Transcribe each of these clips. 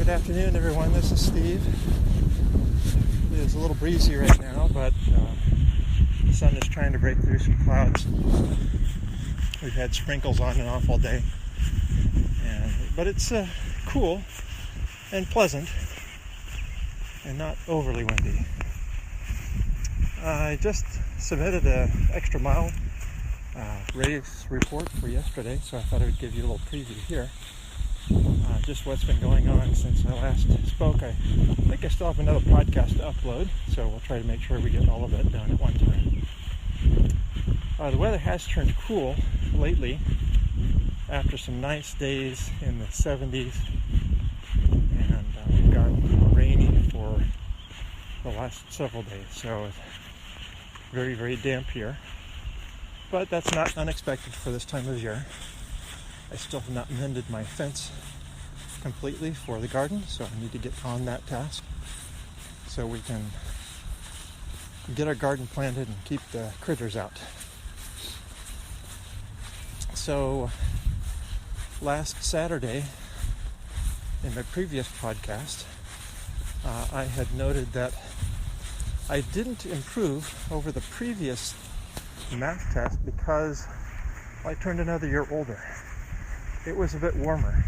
Good afternoon, everyone. This is Steve. It is a little breezy right now, but the sun is trying to break through some clouds. We've had sprinkles on and off all day, but it's cool and pleasant and not overly windy. I just submitted an extra mile race report for yesterday, so I thought I would give you a little preview here. Just what's been going on since I last spoke. I think I still have another podcast to upload, so we'll try to make sure we get all of it done at one time. The weather has turned cool lately after some nice days in the 70s, and we've gotten rainy for the last several days, so it's very, very damp here. But that's not unexpected for this time of year. I still have not mended my fence completely for the garden, so I need to get on that task so we can get our garden planted and keep the critters out. So last Saturday in my previous podcast, I had noted that I didn't improve over the previous math test because I turned another year older. It was a bit warmer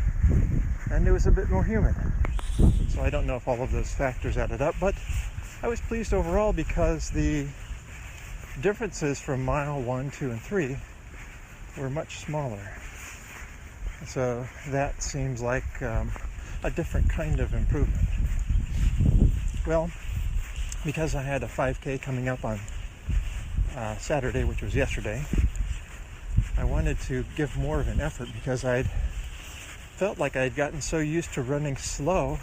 and it was a bit more humid. So I don't know if all of those factors added up, but I was pleased overall because the differences from mile 1, 2, and 3 were much smaller. So that seems like a different kind of improvement. Well, because I had a 5K coming up on Saturday, which was yesterday, I wanted to give more of an effort because I'd felt like I'd gotten so used to running slow.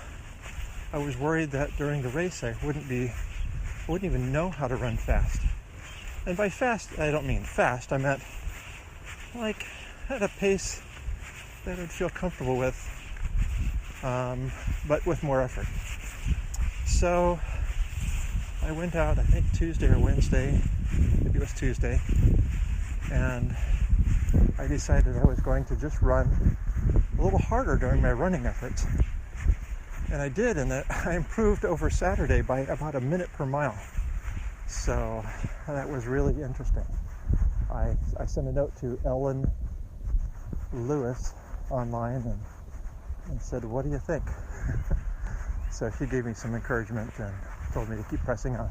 I was worried that during the race I wouldn't even know how to run fast. And by fast, I don't mean fast. I meant like at a pace that I'd feel comfortable with, but with more effort. So I went out, I think Tuesday or Wednesday, maybe it was Tuesday, and I decided I was going to just run a little harder during my running efforts. And I did, and I improved over Saturday by about a minute per mile. So that was really interesting. I sent a note to Ellen Lewis online and said, "What do you think?" So she gave me some encouragement and told me to keep pressing on.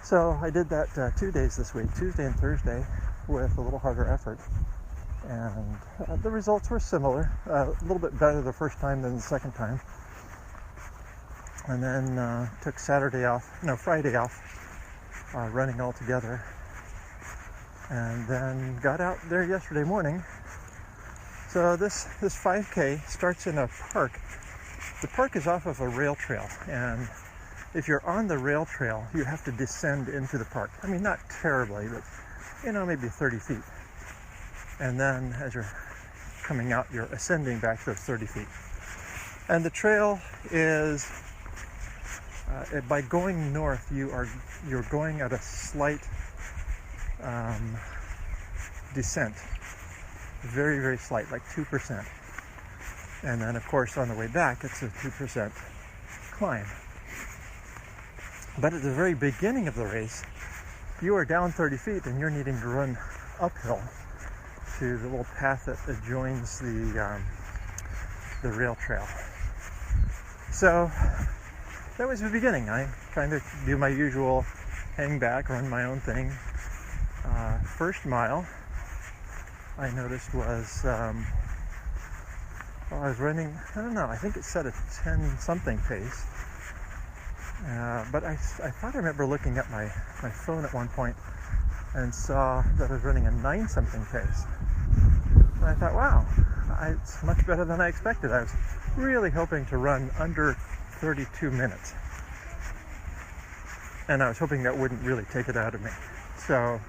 So I did that 2 days this week, Tuesday and Thursday, with a little harder effort. And the results were similar, a little bit better the first time than the second time. And then took Friday off, running all together. And then got out there yesterday morning. So this 5K starts in a park. The park is off of a rail trail, and if you're on the rail trail, you have to descend into the park. I mean, not terribly, but maybe 30 feet. And then as you're coming out, you're ascending back those 30 feet. And the trail is, by going north, you're going at a slight descent. Very, very slight, like 2%. And then, of course, on the way back, it's a 2% climb. But at the very beginning of the race, you are down 30 feet and you're needing to run uphill to the little path that adjoins the rail trail. So that was the beginning. I kind of do my usual hang back, run my own thing. First mile, I noticed was, I was running, I don't know, I think it said a 10-something pace. But I thought I remember looking at my phone at one point and saw that I was running a 9-something pace. And I thought, wow, it's much better than I expected. I was really hoping to run under 32 minutes. And I was hoping that wouldn't really take it out of me. So,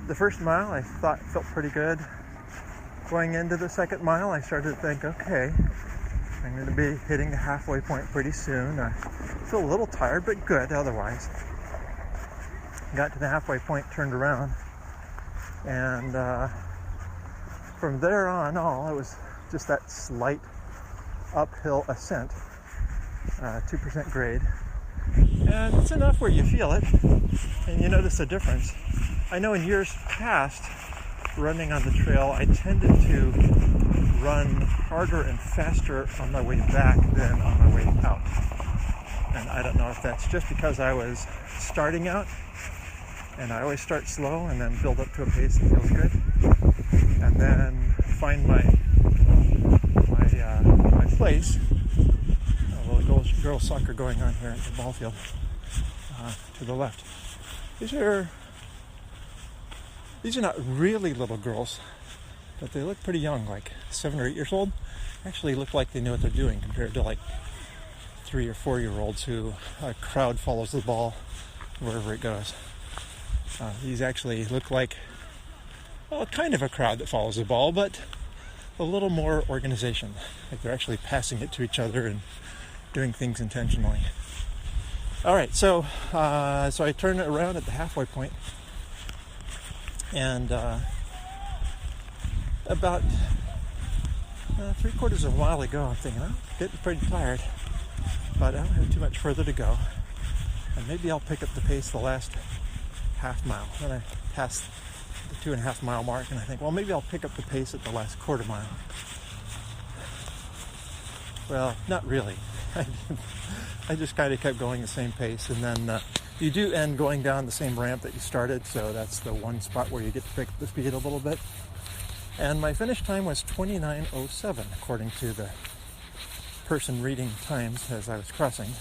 the first mile I thought felt pretty good. Going into the second mile, I started to think, okay, I'm going to be hitting the halfway point pretty soon. I feel a little tired, but good otherwise. Got to the halfway point, turned around, and from there on, it was just that slight uphill ascent, 2% grade. And it's enough where you feel it and you notice a difference. I know in years past, running on the trail, I tended to run harder and faster on my way back than on my way out. And I don't know if that's just because I was starting out, and I always start slow and then build up to a pace that feels good, and then find my place. A little girls soccer going on here at the ball field to the left. These are not really little girls, but they look pretty young, like 7 or 8 years old. Actually look like they know what they're doing compared to like 3 or 4 year olds who a crowd follows the ball wherever it goes. These actually look like, well, kind of a crowd that follows the ball, but a little more organization. Like they're actually passing it to each other and doing things intentionally. All right, so I turn it around at the halfway point, and about 3/4 of a mile to go, I'm thinking, I'm getting pretty tired, but I don't have too much further to go, and maybe I'll pick up the pace the last half mile. Then I pass the 2.5 mile mark, and I think, well, maybe I'll pick up the pace at the last 1/4 mile. Well, not really. I just kind of kept going the same pace, and then you do end going down the same ramp that you started, so that's the one spot where you get to pick up the speed a little bit. And my finish time was 29:07, according to the person reading times as I was crossing.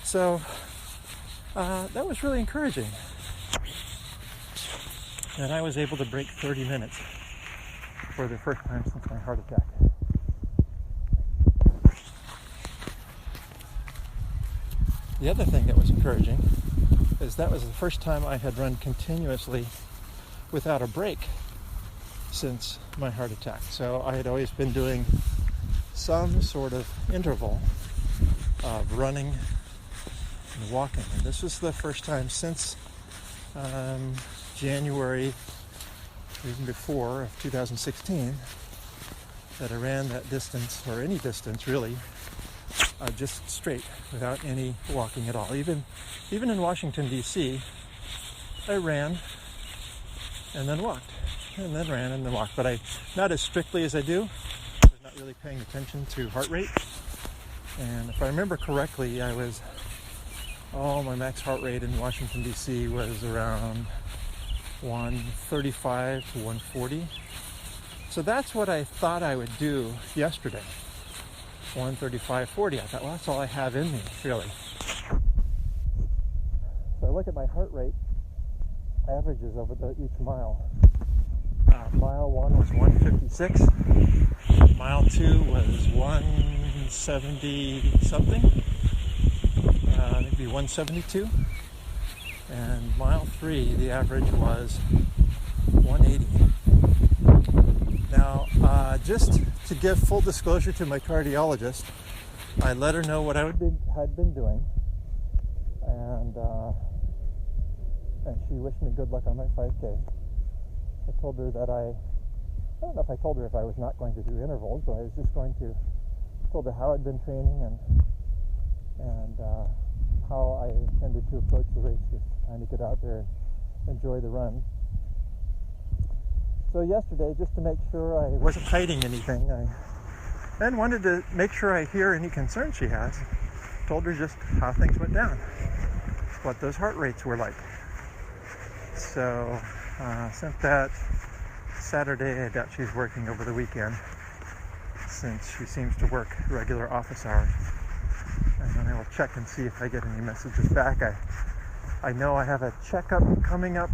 So that was really encouraging. And I was able to break 30 minutes for the first time since my heart attack. The other thing that was encouraging is that was the first time I had run continuously without a break since my heart attack. So I had always been doing some sort of interval of running and walking. And this was the first time since January, even before, of 2016, that I ran that distance, or any distance really, just straight, without any walking at all. Even in Washington, D.C., I ran and then walked, and then ran and then walked, but not as strictly as I do. I was not really paying attention to heart rate. And if I remember correctly, my max heart rate in Washington, D.C. was around 135 to 140. So that's what I thought I would do yesterday. 135/40. I thought, well, that's all I have in me, really. So I look at my heart rate averages over each mile. Mile 1 was 156. Mile 2 was 170 something. Maybe 172. And mile 3, the average was 180. Now, just to give full disclosure to my cardiologist, I let her know what I had been doing, and she wished me good luck on my 5K. I told her that I don't know if I told her if I was not going to do intervals, but I was just told her how I'd been training and how I intended to approach the race, just trying to get out there and enjoy the run. So yesterday, just to make sure I wasn't hiding anything, I then wanted to make sure I hear any concern she has. Told her just how things went down, what those heart rates were like. So sent that Saturday. I doubt she's working over the weekend, since she seems to work regular office hours. And then I will check and see if I get any messages back. I know I have a checkup coming up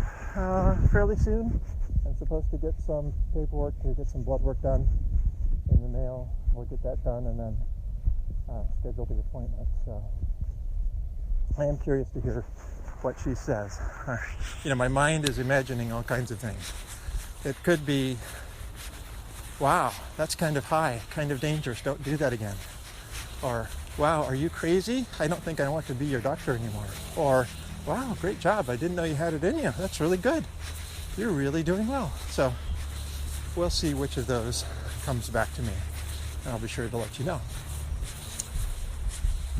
fairly soon. I'm supposed to get some paperwork to get some blood work done in the mail. We'll get that done and then schedule the appointment. So I am curious to hear what she says. My mind is imagining all kinds of things. It could be, wow, that's kind of high, kind of dangerous, don't do that again. Or, wow, are you crazy? I don't think I want to be your doctor anymore. Or, wow, great job, I didn't know you had it in you. That's really good. You're really doing well. So we'll see which of those comes back to me, and I'll be sure to let you know.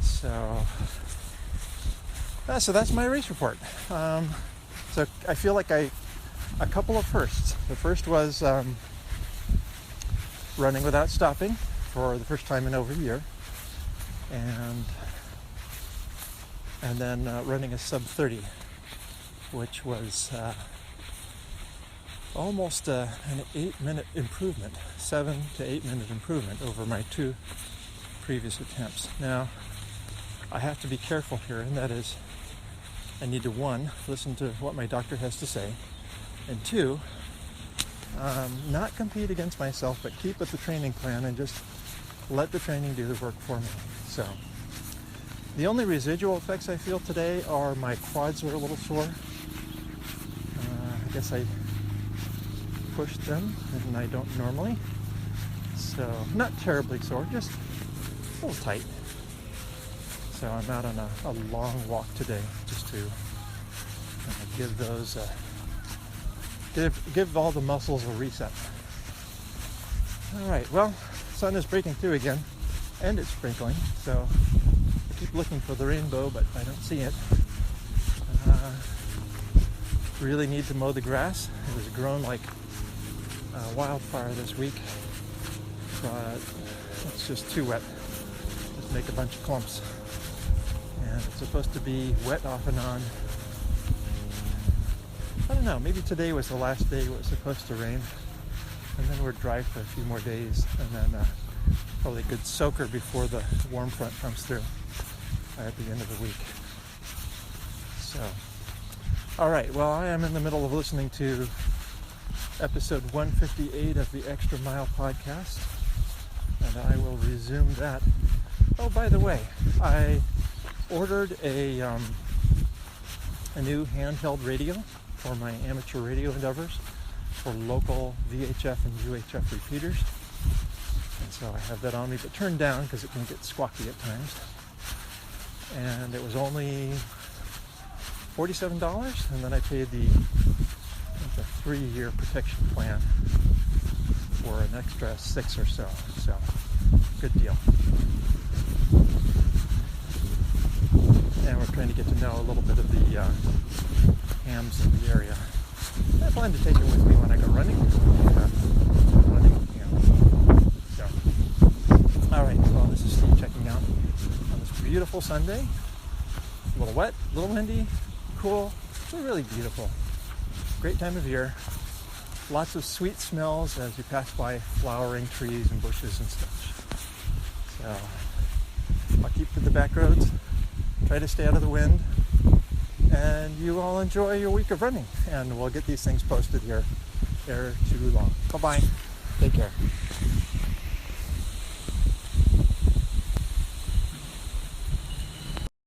So that's my race report. So I feel like a couple of firsts. The first was running without stopping for the first time in over a year, and then running a sub 30, which was almost an 8-minute improvement, 7 to 8 minute improvement over my 2 previous attempts. Now, I have to be careful here, and that is, I need to, 1, listen to what my doctor has to say, and 2, not compete against myself, but keep with the training plan and just let the training do the work for me. So, the only residual effects I feel today are my quads are a little sore. I guess I pushed them, and I don't normally. So, not terribly sore, just a little tight. So I'm out on a long walk today, just to give those, give all the muscles a reset. All right, well, sun is breaking through again, and it's sprinkling, so I keep looking for the rainbow, but I don't see it. Really need to mow the grass. It was grown like wildfire this week, but it's just too wet. Just make a bunch of clumps. And it's supposed to be wet off and on. I don't know, maybe today was the last day it was supposed to rain, and then we're dry for a few more days, and then probably a good soaker before the warm front comes through at the end of the week. So, all right, well, I am in the middle of listening to episode 158 of the Extra Mile podcast, and I will resume that. Oh, by the way, I ordered a new handheld radio for my amateur radio endeavors for local VHF and UHF repeaters. And so I have that on me, but turned down because it can get squawky at times. And it was only $47, and then I paid the 3-year protection plan for an extra $6 or so. So, good deal. And we're trying to get to know a little bit of the hams in the area. I plan to take it with me when I go running. So, all right. Well, this is Steve checking out on this beautiful Sunday. A little wet, a little windy, cool, but really beautiful. Great time of year. Lots of sweet smells as you pass by flowering trees and bushes and such. So, I'll keep to the back roads. Try to stay out of the wind, and you all enjoy your week of running, and we'll get these things posted here ere too long. Bye-bye. Take care.